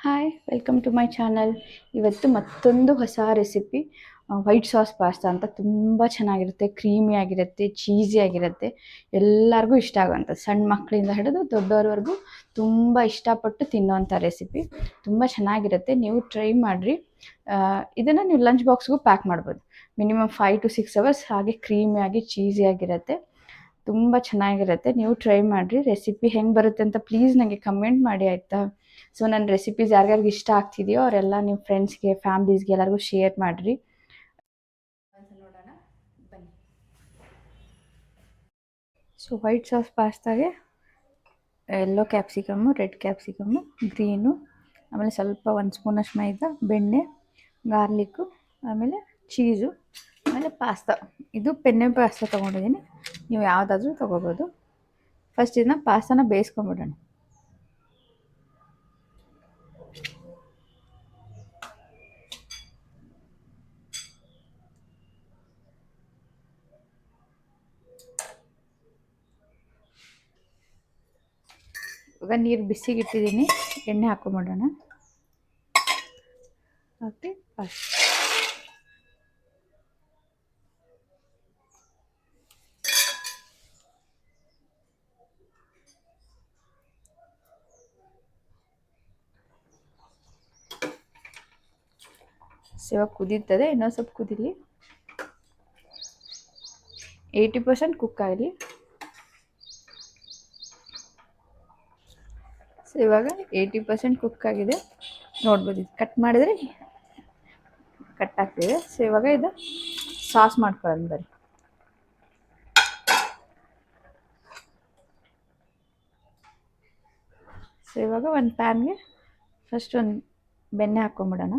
Hi welcome to my channel. ಇವತ್ತು ಮತ್ತೊಂದು ಹೊಸ ರೆಸಿಪಿ ವೈಟ್ ಸಾಸ್ ಪಾಸ್ತಾ ಅಂತ. ತುಂಬ ಚೆನ್ನಾಗಿರುತ್ತೆ, ಕ್ರೀಮಿ ಆಗಿರುತ್ತೆ, ಚೀಸಿ ಆಗಿರುತ್ತೆ, ಎಲ್ಲರಿಗೂ ಇಷ್ಟ ಆಗುವಂಥ, ಸಣ್ಣ ಮಕ್ಕಳಿಂದ ಹಿಡಿದು ದೊಡ್ಡವ್ರವರೆಗೂ ತುಂಬ ಇಷ್ಟಪಟ್ಟು ತಿನ್ನೋವಂಥ ರೆಸಿಪಿ. ತುಂಬ ಚೆನ್ನಾಗಿರುತ್ತೆ, ನೀವು ಟ್ರೈ ಮಾಡಿರಿ. ಇದನ್ನು ನೀವು ಲಂಚ್ ಬಾಕ್ಸ್ಗೂ ಪ್ಯಾಕ್ ಮಾಡ್ಬೋದು. ಮಿನಿಮಮ್ 5 to 6 hours ಹಾಗೆ ಕ್ರೀಮಿಯಾಗಿ ಚೀಸಿ ಆಗಿರುತ್ತೆ, ತುಂಬ ಚೆನ್ನಾಗಿರುತ್ತೆ. ನೀವು ಟ್ರೈ ಮಾಡಿರಿ. ರೆಸಿಪಿ ಹೆಂಗೆ ಬರುತ್ತೆ ಅಂತ ಪ್ಲೀಸ್ ನನಗೆ ಕಮೆಂಟ್ ಮಾಡಿ ಆಯಿತಾ. ಸೊ ನನ್ನ ರೆಸಿಪೀಸ್ ಯಾರ್ಯಾರಿಗೆ ಇಷ್ಟ ಆಗ್ತಿದೆಯೋ ಅವರೆಲ್ಲ ನಿಮ್ಮ ಫ್ರೆಂಡ್ಸ್ಗೆ, ಫ್ಯಾಮ್ಲೀಸ್ಗೆ ಎಲ್ಲರಿಗೂ ಶೇರ್ ಮಾಡಿರಿ. ನೋಡೋಣ ಬನ್ನಿ. ಸೊ ವೈಟ್ ಸಾಸ್ ಪಾಸ್ತಾಗೆ yellow capsicum, red capsicum, green, ಆಮೇಲೆ ಸ್ವಲ್ಪ 1 ಸ್ಪೂನಷ್ಟು ಮೈದಾ, ಬೆಣ್ಣೆ, ಗಾರ್ಲಿಕ್ಕು, ಆಮೇಲೆ ಚೀಸು, ಆಮೇಲೆ ಪಾಸ್ತಾ. ಇದು ಪೆನ್ನೆ ಪಾಸ್ತಾ ತೊಗೊಂಡಿದ್ದೀನಿ, ನೀವು ಯಾವುದಾದ್ರೂ ತೊಗೋಬೋದು. ಫಸ್ಟ್ ಇದನ್ನ ಪಾಸ್ತಾನ ಬೇಯಿಸ್ಕೊಂಬಿಡೋಣ. ಇವಾಗ ನೀರು ಬಿಸಿಗೆ ಇಟ್ಟಿದ್ದೀನಿ, ಎಣ್ಣೆ ಹಾಕೊಂಬಿಡೋಣ. ಹಾಕಿ ಇವಾಗ ಕುದೀತದೆ, ಇನ್ನೊಂದು ಸ್ವಲ್ಪ ಕುದೀಲಿ. 80% ಕುಕ್ ಆಗಲಿ. ಸೊ ಇವಾಗ 80% ಕುಕ್ ಆಗಿದೆ, ನೋಡ್ಬೋದು. ಇದು ಕಟ್ ಮಾಡಿದ್ರೆ ಕಟ್ ಆಗ್ತಿದೆ. ಸೊ ಇವಾಗ ಇದು ಸಾಸ್ ಮಾಡ್ಕೊಳ್ಳೋಣ ಬರೀ. ಸೊ ಇವಾಗ ಒಂದು ಪ್ಯಾನ್ಗೆ ಫಸ್ಟ್ ಒಂದು ಬೆಣ್ಣೆ ಹಾಕ್ಕೊಂಬಿಡೋಣ.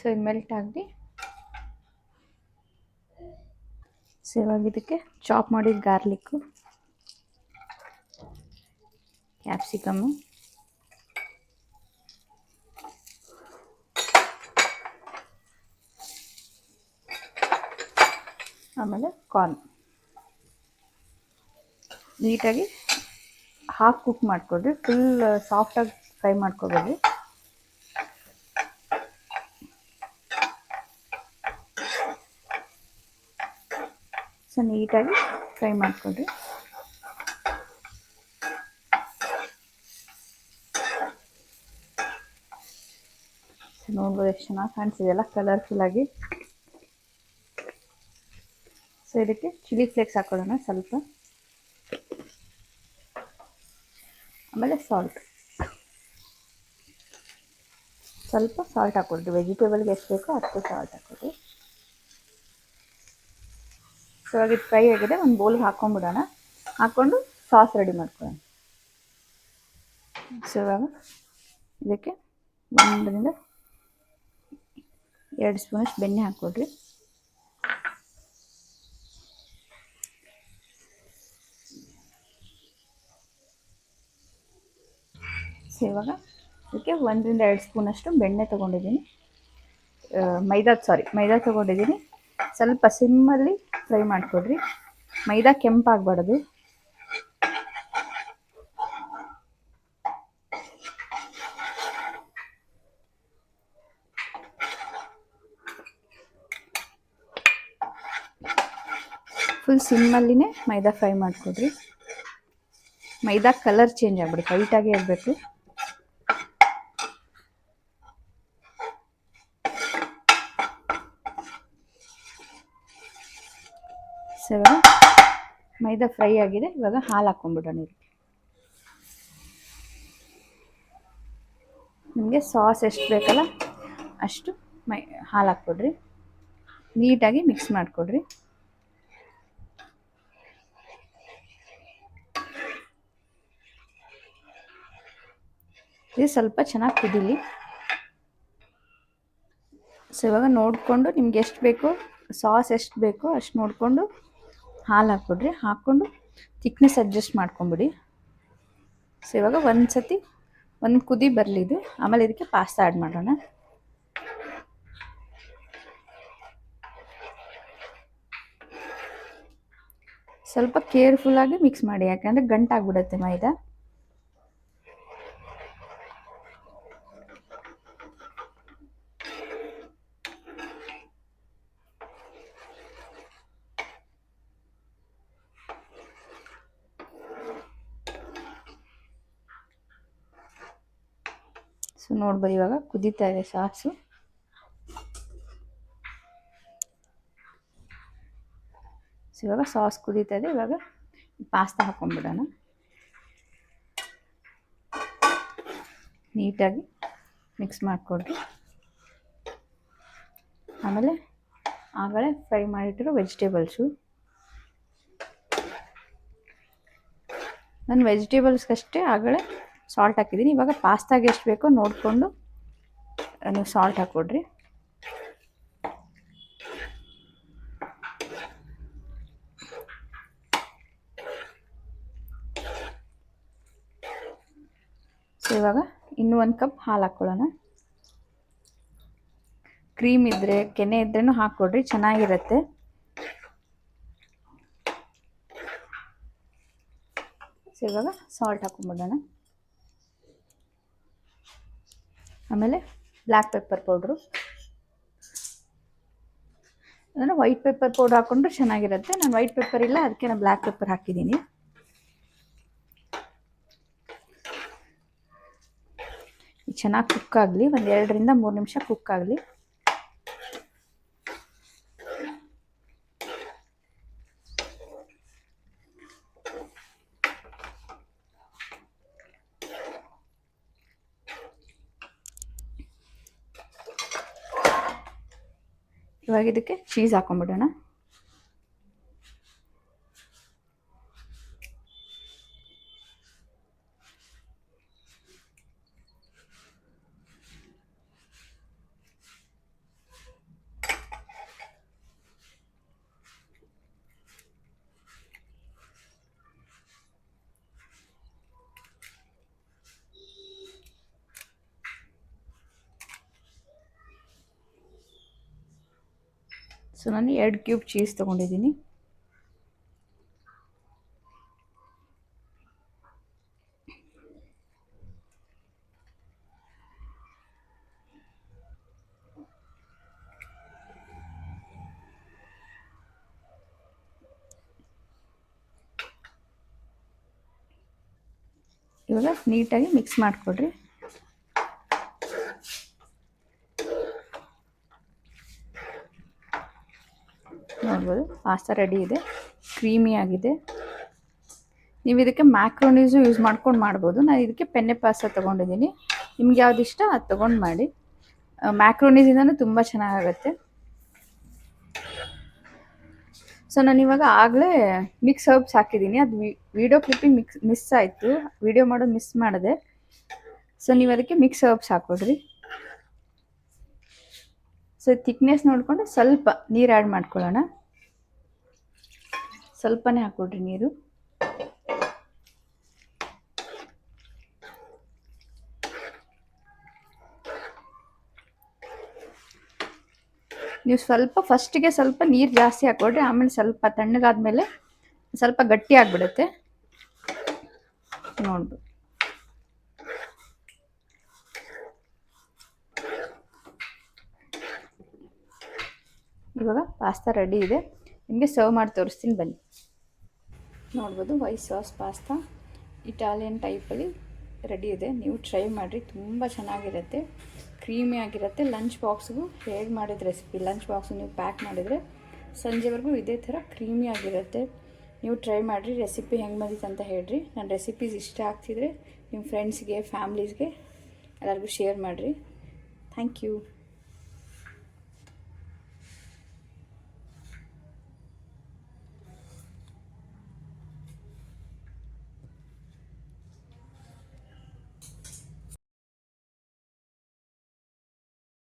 ಸೊ ಇದು ಮೆಲ್ಟ್ ಆಗಿ, ಸೊ ಇವಾಗ ಇದಕ್ಕೆ ಚಾಪ್ ಮಾಡಿದ ಗಾರ್ಲಿಕ್ಕು, ಕ್ಯಾಪ್ಸಿಕಮ್ಮು, ಆಮೇಲೆ ಕಾರ್ನ್ ನೀಟಾಗಿ ಹಾಫ್ ಕುಕ್ ಮಾಡಿಕೊಡ್ರಿ, ಫುಲ್ ಸಾಫ್ಟಾಗಿ ಫ್ರೈ ಮಾಡ್ಕೊಬೇಡ್ರಿ. ಸೊ ನೀಟಾಗಿ ಫ್ರೈ ಮಾಡ್ಕೊಡ್ರಿ. ನೋಡ್ಬೋದು ಎಷ್ಟು ಚೆನ್ನಾಗಿ ಕಾಣಿಸಿದೆಯಲ್ಲ, ಕಲರ್ಫುಲ್ಲಾಗಿ. ಸೊ ಇದಕ್ಕೆ ಚಿಲ್ಲಿ ಫ್ಲೇಕ್ಸ್ ಹಾಕೊಳ್ಳೋಣ ಸ್ವಲ್ಪ, ಆಮೇಲೆ ಸ್ವಲ್ಪ ಸಾಲ್ಟ್ ಹಾಕೊಳ್ರಿ. ವೆಜಿಟೇಬಲ್ಗೆ ಎಷ್ಟು ಬೇಕೋ ಅಷ್ಟು ಸಾಲ್ಟ್ ಹಾಕೊಳ್ರಿ. ಸೊ ಇವಾಗ ಇದು ಫ್ರೈ ಆಗಿದೆ, ಒಂದು ಬೌಲ್ಗೆ ಹಾಕ್ಕೊಂಬಿಡೋಣ. ಹಾಕ್ಕೊಂಡು ಸಾಸ್ ರೆಡಿ ಮಾಡ್ಕೊಳ್ಳೋಣ. ಸೊ ಇವಾಗ ಇದಕ್ಕೆ 1 to 2 ಸ್ಪೂನಷ್ಟು ಬೆಣ್ಣೆ ಹಾಕ್ಕೊಡ್ರಿ. ಸೊ ಇವಾಗ ಇದಕ್ಕೆ 1 to 2 ಸ್ಪೂನಷ್ಟು ಬೆಣ್ಣೆ ತೊಗೊಂಡಿದ್ದೀನಿ, ಮೈದಾ ತೊಗೊಂಡಿದ್ದೀನಿ. ಸ್ವಲ್ಪ ಸಿಮ್ಮಲ್ಲಿ ಫ್ರೈ ಮಾಡಿಕೊಡ್ರಿ, ಮೈದಾ ಕೆಂಪಾಗಬಾರ್ದು. ಫುಲ್ ಸಿಮ್ಮಲ್ಲಿನೇ ಮೈದಾ ಫ್ರೈ ಮಾಡಿಕೊಡ್ರಿ. ಮೈದಾ ಕಲರ್ ಚೇಂಜ್ ಆಗ್ಬಿಡುತ್ತೆ, ವೈಟಾಗೇ ಇರಬೇಕು. ಸೊ ಇವಾಗ ಮೈದಾ ಫ್ರೈ ಆಗಿದೆ, ಇವಾಗ ಹಾಲು ಹಾಕ್ಕೊಂಬಿಡೋಣ. ನಿಮಗೆ ಸಾಸ್ ಎಷ್ಟು ಬೇಕಲ್ಲ ಅಷ್ಟು ಹಾಲು ಹಾಕ್ಕೊಡ್ರಿ. ನೀಟಾಗಿ ಮಿಕ್ಸ್ ಮಾಡಿಕೊಡ್ರಿ. ಇದು ಸ್ವಲ್ಪ ಚೆನ್ನಾಗಿ ಕುದೀಲಿ. ಸೊ ಇವಾಗ ನೋಡಿಕೊಂಡು ನಿಮ್ಗೆ ಎಷ್ಟು ಬೇಕೋ, ಸಾಸ್ ಎಷ್ಟು ಬೇಕೋ ಅಷ್ಟು ನೋಡಿಕೊಂಡು ಹಾಲು ಹಾಕ್ಕೊಡ್ರಿ. ಹಾಕ್ಕೊಂಡು ಥಿಕ್ನೆಸ್ ಅಡ್ಜಸ್ಟ್ ಮಾಡ್ಕೊಂಬಿಡಿ. ಸೊ ಇವಾಗ ಒಂದು ಕುದಿ ಬರಲಿ ಇದು, ಆಮೇಲೆ ಇದಕ್ಕೆ ಪಾಸ್ತಾ ಆ್ಯಡ್ ಮಾಡೋಣ. ಸ್ವಲ್ಪ ಕೇರ್ಫುಲ್ಲಾಗಿ ಮಿಕ್ಸ್ ಮಾಡಿ, ಯಾಕಂದರೆ ಗಂಟಾಗ್ಬಿಡುತ್ತೆ ಮೈದಾ. ಸೊ ನೋಡ್ಬೋದು ಇವಾಗ ಕುದೀತಾ ಇದೆ ಸಾಸು. ಸೊ ಇವಾಗ ಸಾಸ್ ಕುದೀತಾ ಇದೆ. ಇವಾಗ ಪಾಸ್ತಾ ಹಾಕೊಂಡ್ಬಿಡೋಣ. ನೀಟಾಗಿ ಮಿಕ್ಸ್ ಮಾಡಿಕೊಡ್ರಿ. ಆಮೇಲೆ ಆಗಲೇ ಫ್ರೈ ಮಾಡಿಟ್ಟಿರೋ ವೆಜಿಟೇಬಲ್ಸು. ನಾನು ವೆಜಿಟೇಬಲ್ಸ್ಗಷ್ಟೇ ಆಗಲೇ ಸಾಲ್ಟ್ ಹಾಕಿದ್ದೀನಿ. ಇವಾಗ ಪಾಸ್ತಾಗೆ ಎಷ್ಟು ಬೇಕೋ ನೋಡಿಕೊಂಡು ನೀವು ಸಾಲ್ಟ್ ಹಾಕ್ಕೊಡ್ರಿ. ಸೊ ಇವಾಗ ಇನ್ನೂ 1 ಕಪ್ ಹಾಲು ಹಾಕ್ಕೊಳ್ಳೋಣ. ಕ್ರೀಮ್ ಇದ್ದರೆ ಕೆನೆ ಇದ್ರೂ ಹಾಕ್ಕೊಡ್ರಿ, ಚೆನ್ನಾಗಿರುತ್ತೆ. ಸೊ ಇವಾಗ ಸಾಲ್ಟ್ ಹಾಕೊಂಡ್ಬಿಡೋಣ. ಆಮೇಲೆ ಬ್ಲ್ಯಾಕ್ ಪೆಪ್ಪರ್ ಪೌಡ್ರು, ಅಂದರೆ ವೈಟ್ ಪೆಪ್ಪರ್ ಪೌಡ್ರ್ ಹಾಕ್ಕೊಂಡ್ರೆ ಚೆನ್ನಾಗಿರುತ್ತೆ. ನಾನು ವೈಟ್ ಪೆಪ್ಪರ್ ಇಲ್ಲ, ಅದಕ್ಕೆ ನಾನು ಬ್ಲ್ಯಾಕ್ ಪೆಪ್ಪರ್ ಹಾಕಿದ್ದೀನಿ. ಚೆನ್ನಾಗಿ ಕುಕ್ ಆಗಲಿ, ಒಂದು 2 ರಿಂದ 3 ನಿಮಿಷ ಕುಕ್ ಆಗಲಿ. ಇವಾಗ ಇದಕ್ಕೆ ಚೀಸ್ ಹಾಕೊಂಡ್ಬಿಡೋಣ. ಸೊ ನಾನು 2 ಕ್ಯೂಬ್ ಚೀಸ್ ತೊಗೊಂಡಿದ್ದೀನಿ. ಇವಾಗ ನೀಟಾಗಿ ಮಿಕ್ಸ್ ಮಾಡಿಕೊಡ್ರಿ. ನೋಡ್ಬೋದು ಪಾಸ್ತಾ ರೆಡಿ ಇದೆ, ಕ್ರೀಮಿ ಆಗಿದೆ. ನೀವು ಇದಕ್ಕೆ ಮ್ಯಾಕ್ರೋನೀಸು ಯೂಸ್ ಮಾಡ್ಕೊಂಡು ಮಾಡ್ಬೋದು. ನಾನು ಇದಕ್ಕೆ ಪೆನ್ನೆ ಪಾಸ್ತಾ ತೊಗೊಂಡಿದ್ದೀನಿ. ನಿಮ್ಗೆ ಯಾವ್ದು ಇಷ್ಟ ಅದು ತೊಗೊಂಡು ಮಾಡಿ. ಮ್ಯಾಕ್ರೋನೀಸಿಂದನೂ ತುಂಬ ಚೆನ್ನಾಗಾಗುತ್ತೆ. ಸೊ ನಾನು ಇವಾಗ ಆಗಲೇ ಮಿಕ್ಸ್ ಹರ್ಬ್ಸ್ ಹಾಕಿದ್ದೀನಿ. ಅದು ವಿಡಿಯೋ ಕ್ಲಿಪ್ಪಿಂಗ್ ಮಿಸ್ ಆಯಿತು, ವಿಡಿಯೋ ಮಾಡೋದು ಮಿಸ್ ಮಾಡಿದೆ. ಸೊ ನೀವು ಅದಕ್ಕೆ ಮಿಕ್ಸ್ ಹರ್ಬ್ಸ್ ಹಾಕ್ಕೊಡ್ರಿ. ಸೊ ಥಿಕ್ನೆಸ್ ನೋಡಿಕೊಂಡು ಸ್ವಲ್ಪ ನೀರು ಆ್ಯಡ್ ಮಾಡ್ಕೊಳ್ಳೋಣ. ಸ್ವಲ್ಪನೇ ಹಾಕ್ಕೊಡ್ರಿ ನೀರು. ನೀವು ಸ್ವಲ್ಪ ಫಸ್ಟಿಗೆ ಸ್ವಲ್ಪ ನೀರು ಜಾಸ್ತಿ ಹಾಕ್ಕೊಡ್ರಿ, ಆಮೇಲೆ ಸ್ವಲ್ಪ ತಣ್ಣಗಾದ್ಮೇಲೆ ಸ್ವಲ್ಪ ಗಟ್ಟಿ ಆಗಿಬಿಡುತ್ತೆ. ನೋಡ್ಬೋದು ಇವಾಗ ಪಾಸ್ತಾ ರೆಡಿ ಇದೆ. ನಿಮಗೆ ಸರ್ವ್ ಮಾಡಿ ತೋರಿಸ್ತೀನಿ ಬನ್ನಿ. ನೋಡ್ಬೋದು ವೈಟ್ ಸಾಸ್ ಪಾಸ್ತಾ ಇಟಾಲಿಯನ್ ಟೈಪಲ್ಲಿ ರೆಡಿ ಇದೆ. ನೀವು ಟ್ರೈ ಮಾಡಿರಿ, ತುಂಬ ಚೆನ್ನಾಗಿರುತ್ತೆ, ಕ್ರೀಮಿ ಆಗಿರುತ್ತೆ. ಲಂಚ್ ಬಾಕ್ಸ್ಗೂ ಹೇಗೆ ಮಾಡಿದ ರೆಸಿಪಿ, ಲಂಚ್ ಬಾಕ್ಸು ನೀವು ಪ್ಯಾಕ್ ಮಾಡಿದರೆ ಸಂಜೆವರೆಗೂ ಇದೇ ಥರ ಕ್ರೀಮಿ ಆಗಿರುತ್ತೆ. ನೀವು ಟ್ರೈ ಮಾಡಿರಿ, ರೆಸಿಪಿ ಹೆಂಗೆ ಬಂದಿತ್ತು ಅಂತ ಹೇಳ್ರಿ. ನನ್ನ ರೆಸಿಪೀಸ್ ಇಷ್ಟ ಆಗ್ತಿದ್ರೆ ನಿಮ್ಮ ಫ್ರೆಂಡ್ಸ್ಗೆ, ಫ್ಯಾಮ್ಲೀಸ್ಗೆ ಎಲ್ಲರಿಗೂ ಶೇರ್ ಮಾಡಿರಿ. Thank you.